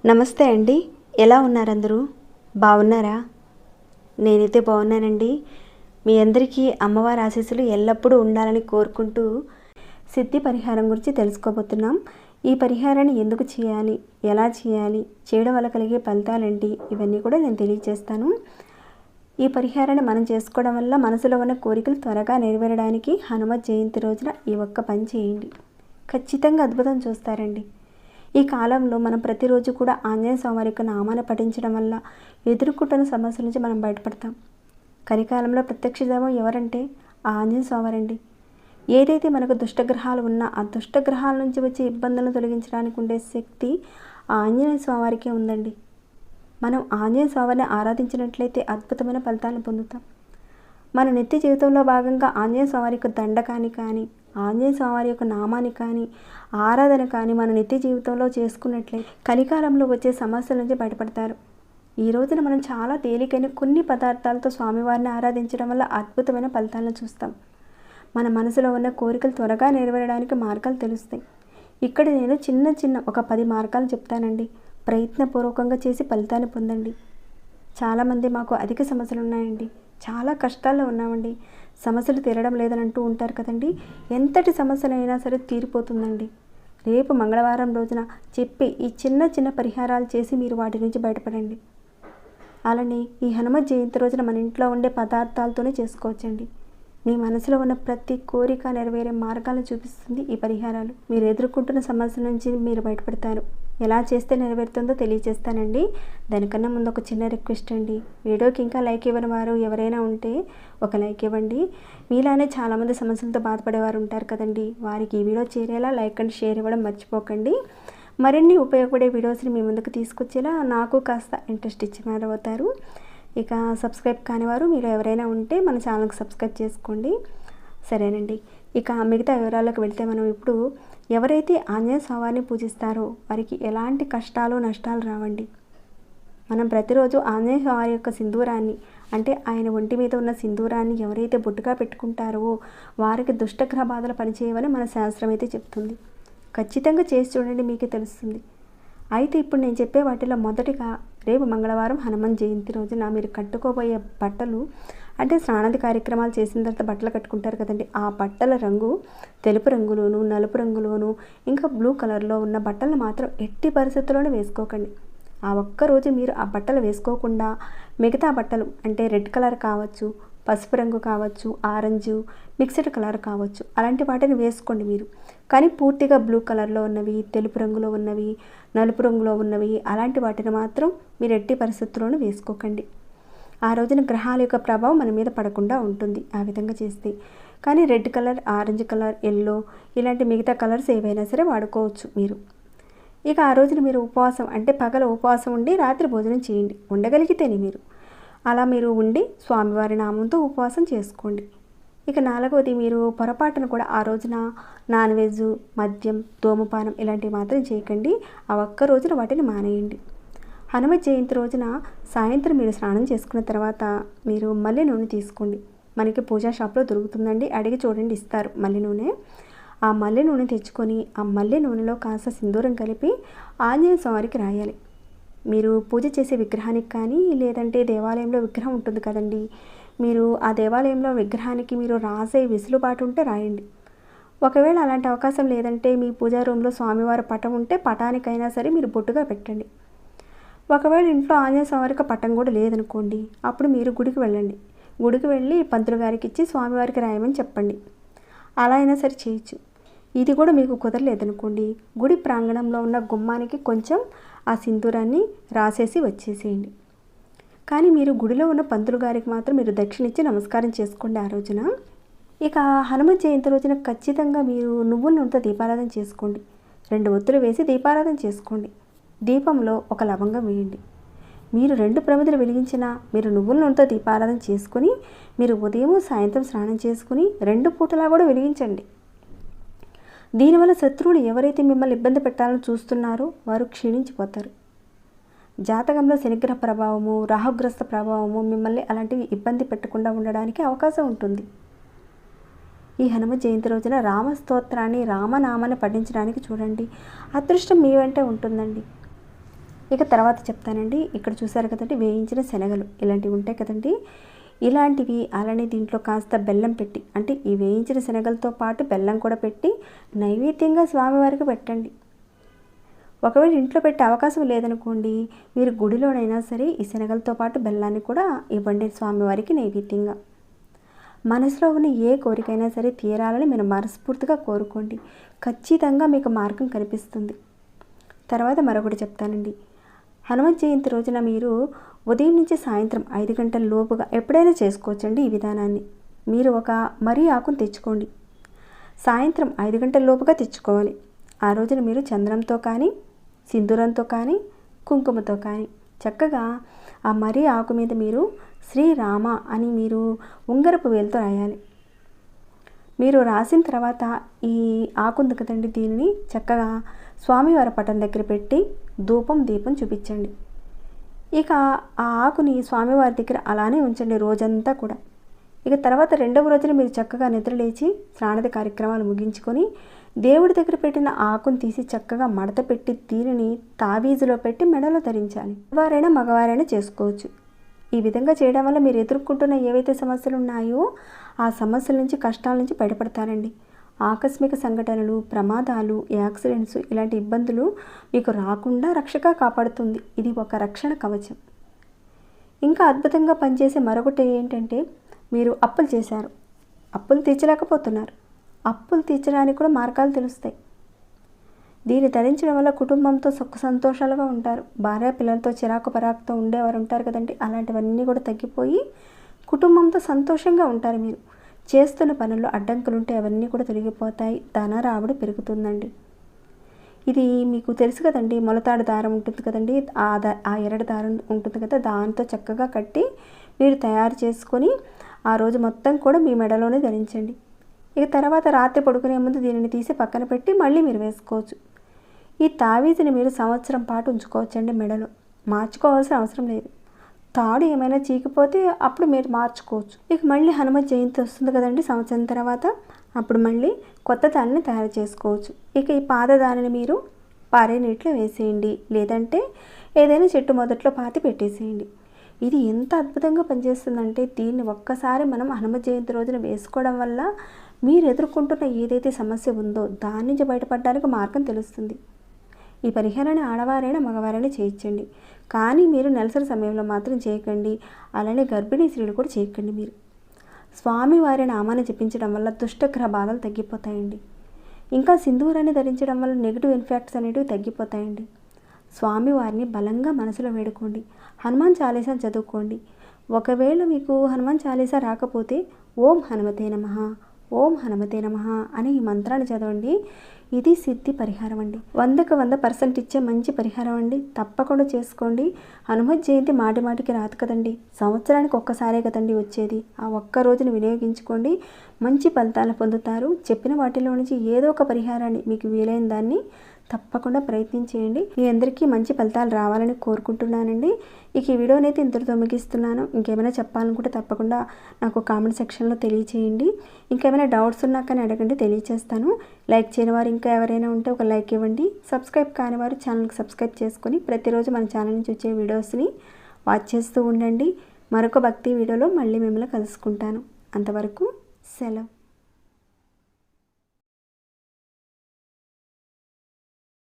నమస్తే అండి, ఎలా ఉన్నారు అందరూ? బాగున్నారా? నేనైతే బాగున్నానండి. మీ అందరికీ అమ్మవారి ఆశీస్సులు ఎల్లప్పుడూ ఉండాలని కోరుకుంటూ సిద్ధి పరిహారం గురించి తెలుసుకోబోతున్నాం. ఈ పరిహారాన్ని ఎందుకు చేయాలి, ఎలా చేయాలి, చేయడం వల్ల కలిగే ఫలితాలేంటి, ఇవన్నీ కూడా నేను తెలియజేస్తాను. ఈ పరిహారాన్ని మనం చేసుకోవడం వల్ల మనసులో ఉన్న కోరికలు త్వరగా నెరవేరడానికి హనుమ జయంతి రోజున ఈ ఒక్క పని చేయండి. ఖచ్చితంగా అద్భుతం చూస్తారండి. ఈ కాలంలో మనం ప్రతిరోజు కూడా ఆంజనేయ స్వామి యొక్క నామాన్ని పఠించడం వల్ల ఎదుర్కొంటున్న సమస్యల నుంచి మనం బయటపడతాం. కలికాలంలో ప్రత్యక్ష దైవం ఎవరంటే ఆ ఆంజనేయ స్వామి. ఏదైతే మనకు దుష్టగ్రహాలు ఉన్నా ఆ దుష్టగ్రహాల నుంచి వచ్చే ఇబ్బందులను తొలగించడానికి ఉండే శక్తి ఆ ఆంజనేయ స్వామికే ఉందండి. మనం ఆంజనేయ స్వామిని ఆరాధించినట్లయితే అద్భుతమైన ఫలితాలను పొందుతాం. మన నిత్య జీవితంలో భాగంగా ఆంజనేయ స్వామి యొక్క దండకాన్ని కానీ, ఆంజనేయ స్వామి యొక్క నామాన్ని కానీ, ఆరాధన కానీ మన నిత్య జీవితంలో చేసుకున్నట్లయితే కలికాలంలో వచ్చే సమస్యల నుంచి బయటపడతారు. ఈ రోజున మనం చాలా తేలికైన కొన్ని పదార్థాలతో స్వామివారిని ఆరాధించడం వల్ల అద్భుతమైన ఫలితాలను చూస్తాం. మన మనసులో ఉన్న కోరికలు త్వరగా నెరవేరడానికి మార్గాలు తెలుస్తాయి. ఇక్కడ నేను చిన్న ఒక 10 మార్గాలు చెప్తానండి. ప్రయత్నపూర్వకంగా చేసి ఫలితాన్ని పొందండి. చాలామంది మాకు అధిక సమస్యలు ఉన్నాయండి, చాలా కష్టాల్లో ఉన్నామండి, సమస్యలు తీరడం లేదని అంటూ ఉంటారు కదండి. ఎంతటి సమస్యలైనా సరే తీరిపోతుందండి. రేపు మంగళవారం రోజున చెప్పి ఈ చిన్న పరిహారాలు చేసి మీరు వాటి నుంచి బయటపడండి. అలానే ఈ హనుమ జయంతి రోజున మన ఇంట్లో ఉండే పదార్థాలతోనే చేసుకోవచ్చండి. మీ మనసులో ఉన్న ప్రతి కోరిక నెరవేరే మార్గాలను చూపిస్తుంది ఈ పరిహారాలు. మీరు ఎదుర్కొంటున్న సమస్యల నుంచి మీరు బయటపడతారు. ఎలా చేస్తే నెరవేరుతుందో తెలియజేస్తానండి. దానికన్నా ముందు ఒక చిన్న రిక్వెస్ట్ అండి. వీడియోకి ఇంకా లైక్ ఇవ్వని వారు ఎవరైనా ఉంటే ఒక లైక్ ఇవ్వండి. మీలానే చాలామంది సమస్యలతో బాధపడేవారు ఉంటారు కదండి. వారికి ఈ వీడియో చేరేలా లైక్ అండ్ షేర్ ఇవ్వడం మర్చిపోకండి. మరిన్ని ఉపయోగపడే వీడియోస్ని మీ ముందుకు తీసుకొచ్చేలా నాకు కాస్త ఇంట్రెస్ట్ ఇచ్చేవారు అవుతారు. ఇక సబ్స్క్రైబ్ కానివారు మీరు ఎవరైనా ఉంటే మన ఛానల్కి సబ్స్క్రైబ్ చేసుకోండి. సరేనండి, ఇక మిగతా వివరాలకు వెళ్తే మనం ఇప్పుడు ఎవరైతే ఆంజనేయ స్వామిని పూజిస్తారో వారికి ఎలాంటి కష్టాలు నష్టాలు రావండి. మనం ప్రతిరోజు ఆంజనేయ స్వామి యొక్క సింధూరాన్ని, అంటే ఆయన ఒంటి మీద ఉన్న సింధూరాన్ని ఎవరైతే బొట్టుగా పెట్టుకుంటారో వారికి దుష్టగ్రహ బాధలు పనిచేయవని మన శాస్త్రం అయితే చెప్తుంది. ఖచ్చితంగా చేసి చూడండి, మీకే తెలుస్తుంది. అయితే ఇప్పుడు నేను చెప్పే వాటిలో మొదటిగా రేపు మంగళవారం హనుమాన్ జయంతి రోజున మీరు కట్టుకోబోయే బట్టలు, అంటే స్నానాది కార్యక్రమాలు చేసిన తర్వాత బట్టలు కట్టుకుంటారు కదండి, ఆ బట్టల రంగు తెలుపు రంగులోను, నలుపు రంగులోను, ఇంకా బ్లూ కలర్లో ఉన్న బట్టలను మాత్రం ఎట్టి పరిస్థితుల్లోనే వేసుకోకండి. ఆ ఒక్కరోజు మీరు ఆ బట్టలు వేసుకోకుండా మిగతా బట్టలు, అంటే రెడ్ కలర్ కావచ్చు, పసుపు రంగు కావచ్చు, ఆరెంజ్ మిక్స్డ్ కలర్ కావచ్చు, అలాంటి వాటిని వేసుకోండి మీరు. కానీ పూర్తిగా బ్లూ కలర్లో ఉన్నవి, తెలుపు రంగులో ఉన్నవి, నలుపు రంగులో ఉన్నవి అలాంటి వాటిని మాత్రం మీరు ఎట్టి పరిస్థితుల్లోనూ వేసుకోకండి. ఆ రోజున గ్రహాల యొక్క ప్రభావం మన మీద పడకుండా ఉంటుంది ఆ విధంగా చేస్తే. కానీ red colour, orange colour, yellow ఇలాంటి మిగతా కలర్స్ ఏవైనా సరే వాడుకోవచ్చు మీరు. ఇక ఆ రోజున మీరు ఉపవాసం, అంటే పగల ఉపవాసం ఉండి రాత్రి భోజనం చేయండి, ఉండగలిగితేనే మీరు అలా మీరు ఉండి స్వామివారి నామంతో ఉపవాసం చేసుకోండి. ఇక 4వది, మీరు పొరపాటును కూడా ఆ రోజున నాన్ వెజ్, మద్యం, ధూమపానం ఇలాంటివి మాత్రం చేయకండి. ఆ ఒక్క రోజున వాటిని మానేయండి. హనుమ జయంతి రోజున సాయంత్రం మీరు స్నానం చేసుకున్న తర్వాత మీరు మల్లె నూనె తీసుకోండి. మనకి పూజా షాప్లో దొరుకుతుందండి, అడిగి చూడండి, ఇస్తారు మల్లె నూనె. ఆ మల్లె నూనె తెచ్చుకొని ఆ మల్లె నూనెలో కాస్త సింధూరం కలిపి ఆంజనేయ స్వామికి రాయాలి. మీరు పూజ చేసే విగ్రహానికి కానీ, లేదంటే దేవాలయంలో విగ్రహం ఉంటుంది కదండి, మీరు ఆ దేవాలయంలో విగ్రహానికి మీరు రాసే వెసులుబాటు ఉంటే రాయండి. ఒకవేళ అలాంటి అవకాశం లేదంటే మీ పూజా రూమ్లో స్వామివారి పటం ఉంటే పటానికైనా సరే మీరు బొట్టుగా పెట్టండి. ఒకవేళ ఇంట్లో ఆంజనేయ స్వామివారికి పటం కూడా లేదనుకోండి, అప్పుడు మీరు గుడికి వెళ్ళండి. గుడికి వెళ్ళి పంతులు గారికి ఇచ్చి స్వామివారికి రాయమని చెప్పండి. అలా అయినా సరే చేయొచ్చు. ఇది కూడా మీకు కుదరలేదనుకోండి, గుడి ప్రాంగణంలో ఉన్న గుమ్మానికి కొంచెం ఆ సింధూరాన్ని రాసేసి వచ్చేసేయండి. కానీ మీరు గుడిలో ఉన్న పంతులు గారికి మాత్రం మీరు దక్షిణ ఇచ్చి నమస్కారం చేసుకోండి ఆ రోజున. ఇక హనుమ జయంతి రోజున ఖచ్చితంగా మీరు నువ్వుల నూనెతో దీపారాధన చేసుకోండి. 2 ఒత్తులు వేసి దీపారాధన చేసుకోండి. దీపంలో ఒక లవంగం వేయండి. మీరు 2 ప్రమిదలు వెలిగించినా మీరు నువ్వుల నూనెతో దీపారాధన చేసుకుని మీరు ఉదయం సాయంత్రం స్నానం చేసుకుని 2 పూటలా కూడా వెలిగించండి. దీనివల్ల శత్రువులు ఎవరైతే మిమ్మల్ని ఇబ్బంది పెట్టాలని చూస్తున్నారో వారు క్షీణించిపోతారు. జాతకంలో శనిగ్రహ ప్రభావము, రాహుగ్రస్త ప్రభావము మిమ్మల్ని అలాంటివి ఇబ్బంది పెట్టకుండా ఉండడానికి అవకాశం ఉంటుంది. ఈ హనుమ జయంతి రోజున రామస్తోత్రాన్ని, రామనామాన్ని పఠించడానికి చూడండి. అదృష్టం మీ వెంటే ఉంటుందండి. ఇక తర్వాత చెప్తానండి. ఇక్కడ చూసారు కదండి, వేయించిన శనగలు ఇలాంటివి ఉంటాయి కదండి. ఇలాంటివి అలానే దీంట్లో కాస్త బెల్లం పెట్టి, అంటే ఈ వేయించిన శనగలతో పాటు బెల్లం కూడా పెట్టి నైవేద్యంగా స్వామివారికి పెట్టండి. ఒకవేళ ఇంట్లో పెట్టే అవకాశం లేదనుకోండి, మీరు గుడిలోనైనా సరే ఈ శనగలతో పాటు బెల్లాన్ని కూడా ఇవ్వండి స్వామివారికి నైవేద్యంగా. మనసులో ఉన్న ఏ కోరికైనా సరే తీరాలని మీరు మనస్ఫూర్తిగా కోరుకోండి. ఖచ్చితంగా మీకు మార్గం కనిపిస్తుంది. తర్వాత మరొకటి చెప్తానండి. హనుమత్ జయంతి రోజున మీరు ఉదయం నుంచి సాయంత్రం 5 గంటల లోపుగా ఎప్పుడైనా చేసుకోవచ్చండి ఈ విధానాన్ని. మీరు ఒక మరీ ఆకును తెచ్చుకోండి. సాయంత్రం 5 గంటల లోపుగా తెచ్చుకోవాలి. ఆ రోజున మీరు చంద్రంతో కానీ, సింధూరంతో కానీ, కుంకుమతో కానీ చక్కగా ఆ మరీ ఆకు మీద మీరు శ్రీరామ అని మీరు ఉంగరపు వేలుతో రాయాలి. మీరు రాసిన తర్వాత ఈ ఆకు ఉంది కదండి, దీనిని చక్కగా స్వామివారి పటం దగ్గర పెట్టి ధూపం దీపం చూపించండి. ఇక ఆ ఆకుని స్వామివారి దగ్గర అలానే ఉంచండి రోజంతా కూడా. ఇక తర్వాత రెండవ రోజున మీరు చక్కగా నిద్రలేచి స్నానద కార్యక్రమాలు ముగించుకొని దేవుడి దగ్గర పెట్టిన ఆకును తీసి చక్కగా మడత పెట్టి దీనిని తావీజులో పెట్టి మెడలో ధరించాలి. వారైనా మగవారైనా చేసుకోవచ్చు. ఈ విధంగా చేయడం వల్ల మీరు ఎదుర్కొంటున్న ఏవైతే సమస్యలు ఉన్నాయో ఆ సమస్యల నుంచి, కష్టాల నుంచి బయటపడతారండి. ఆకస్మిక సంఘటనలు, ప్రమాదాలు, యాక్సిడెంట్స్ ఇలాంటి ఇబ్బందులు మీకు రాకుండా రక్షగా కాపాడుతుంది. ఇది ఒక రక్షణ కవచం. ఇంకా అద్భుతంగా పనిచేసే మరొకటి ఏంటంటే, మీరు అప్పులు చేశారు, అప్పులు తీర్చలేకపోతున్నారు. అప్పులు తీర్చడానికి కూడా మార్గాలు తెలుస్తాయి. దీన్ని ధరించడం వల్ల కుటుంబంతో సుఖ సంతోషాలుగా ఉంటారు. భార్య పిల్లలతో చిరాకు పరాకుతో ఉండేవారు ఉంటారు కదండి, అలాంటివన్నీ కూడా తగ్గిపోయి కుటుంబంతో సంతోషంగా ఉంటారు. మీరు చేస్తున్న పనుల్లో అడ్డంకులు ఉంటే అవన్నీ కూడా తొలగిపోతాయి. ధన రాబడి పెరుగుతుందండి. ఇది మీకు తెలుసు కదండి, మొలతాడు దారం ఉంటుంది కదండి, ఆ ఎర్రటి దారం ఉంటుంది కదా, దాంతో చక్కగా కట్టి మీరు తయారు చేసుకొని ఆ రోజు మొత్తం కూడా మీ మెడలోనే ధరించండి. ఇక తర్వాత రాత్రి పడుకునే ముందు దీనిని తీసి పక్కన పెట్టి మళ్ళీ మీరు వేసుకోవచ్చు. ఈ తావీజుని మీరు సంవత్సరం పాటు ఉంచుకోవచ్చండి మెడలో. మార్చుకోవాల్సిన అవసరం లేదు. తాడు ఏమైనా చీకిపోతే అప్పుడు మీరు మార్చుకోవచ్చు. ఇక మళ్ళీ హనుమత్ జయంతి వస్తుంది కదండి సంవత్సరం తర్వాత, అప్పుడు మళ్ళీ కొత్త దానిని తయారు చేసుకోవచ్చు. ఇక ఈ పాత దానిని మీరు పారే నీటిలో వేసేయండి, లేదంటే ఏదైనా చెట్టు మొదట్లో పాతి పెట్టేసేయండి. ఇది ఎంత అద్భుతంగా పనిచేస్తుందంటే, దీన్ని ఒక్కసారి మనం హనుమత్ జయంతి రోజున వేసుకోవడం వల్ల మీరు ఎదుర్కొంటున్న ఏదైతే సమస్య ఉందో దాని నుంచి బయటపడడానికి మార్గం తెలుస్తుంది. ఈ పరిహారాన్ని ఆడవారైనా మగవారైనా చేయించండి. కానీ మీరు నెలసరి సమయంలో మాత్రం చేయకండి. అలానే గర్భిణీ స్త్రీలు కూడా చేయకండి. మీరు స్వామివారి నామాన్ని జపించడం వల్ల దుష్టగ్రహ బాధలు తగ్గిపోతాయండి. ఇంకా సింధూరాన్ని ధరించడం వల్ల నెగిటివ్ ఇంపాక్ట్స్ అనేటివి తగ్గిపోతాయండి. స్వామివారిని బలంగా మనసులో వేడుకోండి. హనుమాన్ చాలీసా చదువుకోండి. ఒకవేళ మీకు హనుమాన్ చాలీసా రాకపోతే ఓం హనుమతే నమః, ఓం హనుమతే నమః అని ఈ మంత్రాన్ని చదవండి. ఇది సిద్ధి పరిహారం అండి. 100కి 100% ఇచ్చే మంచి పరిహారం అండి. తప్పకుండా చేసుకోండి. హనుమత్ జయంతి మాటి మాటికి రాదు కదండి, సంవత్సరానికి ఒక్కసారే కదండి వచ్చేది. ఆ ఒక్క రోజుని వినియోగించుకోండి, మంచి ఫలితాలను పొందుతారు. చెప్పిన వాటిలో నుంచి ఏదో ఒక పరిహారాన్ని మీకు వీలైన దాన్ని తప్పకుండా ప్రయత్నించేయండి. మీ అందరికీ మంచి ఫలితాలు రావాలని కోరుకుంటున్నానండి. ఇక ఈ వీడియోనైతే ఇంతటితో ముగిస్తున్నాను. ఇంకేమైనా చెప్పాలనుకుంటే తప్పకుండా నాకు కామెంట్ సెక్షన్లో తెలియచేయండి. ఇంకేమైనా డౌట్స్ ఉన్నా కానీ అడగండి, తెలియచేస్తాను. లైక్ చేయని వారు ఇంకా ఎవరైనా ఉంటే ఒక లైక్ ఇవ్వండి. సబ్స్క్రైబ్ కాని వారు ఛానల్కి సబ్స్క్రైబ్ చేసుకొని ప్రతిరోజు మన ఛానల్ నుంచి వచ్చే వీడియోస్ని వాచ్ చేస్తూ ఉండండి. మరొక భక్తి వీడియోలో మళ్ళీ మిమ్మల్ని కలుసుకుంటాను. అంతవరకు సెలవు.